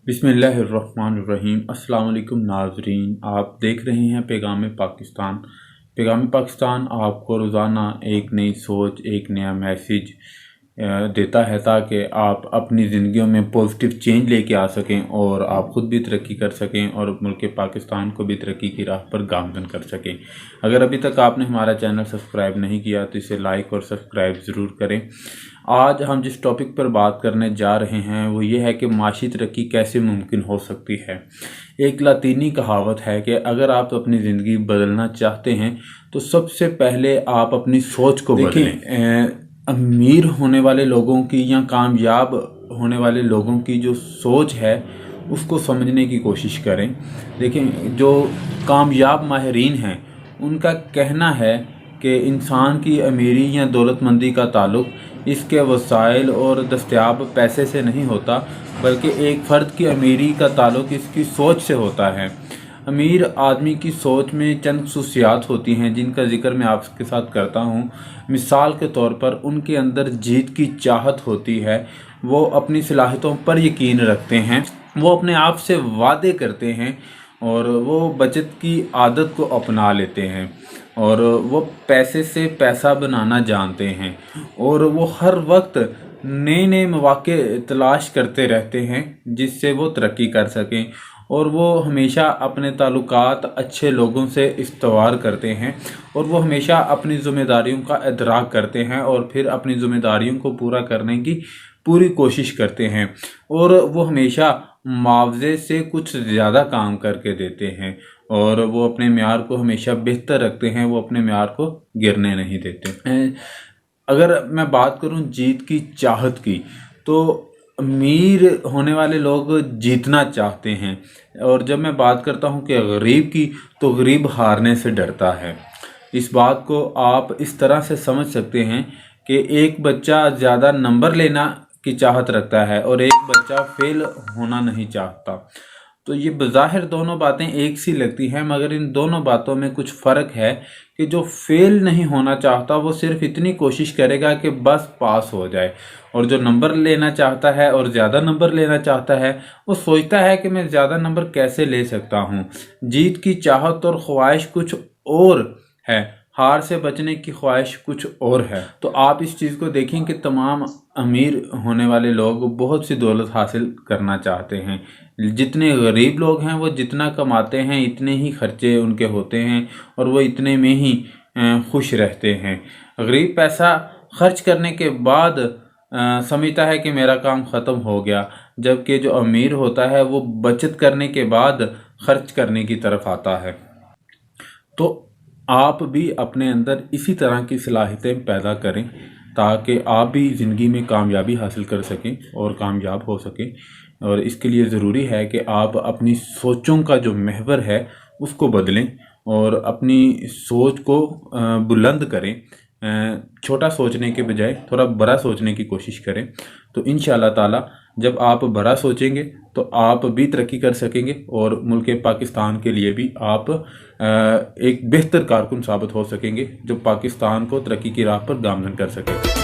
बिस्मिल्लाहिर्रहमानिर्रहीम। अस्सलाम वालेकुम नाज़रीन, आप देख रहे हैं पैगाम पाकिस्तान। पैगाम पाकिस्तान आपको रोज़ाना एक नई सोच, एक नया मैसेज देता है ताकि आप अपनी ज़िंदगियों में पॉजिटिव चेंज लेके आ सकें और आप ख़ुद भी तरक्की कर सकें और मुल्क पाकिस्तान को भी तरक्की की राह पर गामज़न कर सकें। अगर अभी तक आपने हमारा चैनल सब्सक्राइब नहीं किया तो इसे लाइक और सब्सक्राइब ज़रूर करें। आज हम जिस टॉपिक पर बात करने जा रहे हैं वो ये है कि माशी तरक्की कैसे मुमकिन हो सकती है। एक लातीनी कहावत है कि अगर आप अपनी ज़िंदगी बदलना चाहते हैं तो सबसे पहले आप अपनी सोच को बदलें। अमीर होने वाले लोगों की या कामयाब होने वाले लोगों की जो सोच है उसको समझने की कोशिश करें। देखें, जो कामयाब माहिरीन हैं उनका कहना है कि इंसान की अमीरी या दौलतमंदी का ताल्लुक़ इसके वसाइल और दस्तयाब पैसे से नहीं होता, बल्कि एक फ़र्द की अमीरी का ताल्लुक़ इसकी सोच से होता है। अमीर आदमी की सोच में चंद खसूसियात होती हैं जिनका जिक्र मैं आपके साथ करता हूँ। मिसाल के तौर पर उनके अंदर जीत की चाहत होती है, वो अपनी सलाहियतों पर यकीन रखते हैं, वो अपने आप से वादे करते हैं और वो बचत की आदत को अपना लेते हैं और वो पैसे से पैसा बनाना जानते हैं और वो हर वक्त नए नए मौके तलाश करते रहते हैं जिससे वो तरक्की कर सकें और वो हमेशा अपने ताल्लुकात अच्छे लोगों से इस्तवार करते हैं और वो हमेशा अपनी ज़िम्मेदारियों का इदराक करते हैं और फिर अपनी ज़िम्मेदारियों को पूरा करने की पूरी कोशिश करते हैं और वो हमेशा मुआवजे से कुछ ज़्यादा काम करके देते हैं और वो अपने म्यार को हमेशा बेहतर रखते हैं, वो अपने म्यार को गिरने नहीं देते। अगर मैं बात करूं जीत की चाहत की, तो अमीर होने वाले लोग जीतना चाहते हैं और जब मैं बात करता हूं कि गरीब की, तो गरीब हारने से डरता है। इस बात को आप इस तरह से समझ सकते हैं कि एक बच्चा ज़्यादा नंबर लेना की चाहत रखता है और एक बच्चा फेल होना नहीं चाहता। तो ये बज़ाहिर दोनों बातें एक सी लगती हैं, मगर इन दोनों बातों में कुछ फ़र्क है कि जो फेल नहीं होना चाहता वो सिर्फ इतनी कोशिश करेगा कि बस पास हो जाए, और जो नंबर लेना चाहता है और ज़्यादा नंबर लेना चाहता है वो सोचता है कि मैं ज़्यादा नंबर कैसे ले सकता हूँ। जीत की चाहत और ख्वाहिश कुछ और है, हार से बचने की ख्वाहिश कुछ और है। तो आप इस चीज़ को देखें कि तमाम अमीर होने वाले लोग बहुत सी दौलत हासिल करना चाहते हैं, जितने गरीब लोग हैं वो जितना कमाते हैं इतने ही खर्चे उनके होते हैं और वो इतने में ही खुश रहते हैं। गरीब पैसा खर्च करने के बाद समझता है कि मेरा काम ख़त्म हो गया, जबकि जो अमीर होता है वो बचत करने के बाद खर्च करने की तरफ आता है। तो आप भी अपने अंदर इसी तरह की सलाहियतें पैदा करें ताकि आप भी ज़िंदगी में कामयाबी हासिल कर सकें और कामयाब हो सकें। और इसके लिए ज़रूरी है कि आप अपनी सोचों का जो महवर है उसको बदलें और अपनी सोच को बुलंद करें। छोटा सोचने के बजाय थोड़ा बड़ा सोचने की कोशिश करें। तो इंशाअल्लाह ताला जब आप बड़ा सोचेंगे तो आप भी तरक्की कर सकेंगे और मुल्क पाकिस्तान के लिए भी आप एक बेहतर कारकुन साबित हो सकेंगे जो पाकिस्तान को तरक्की की राह पर गामज़न कर सके।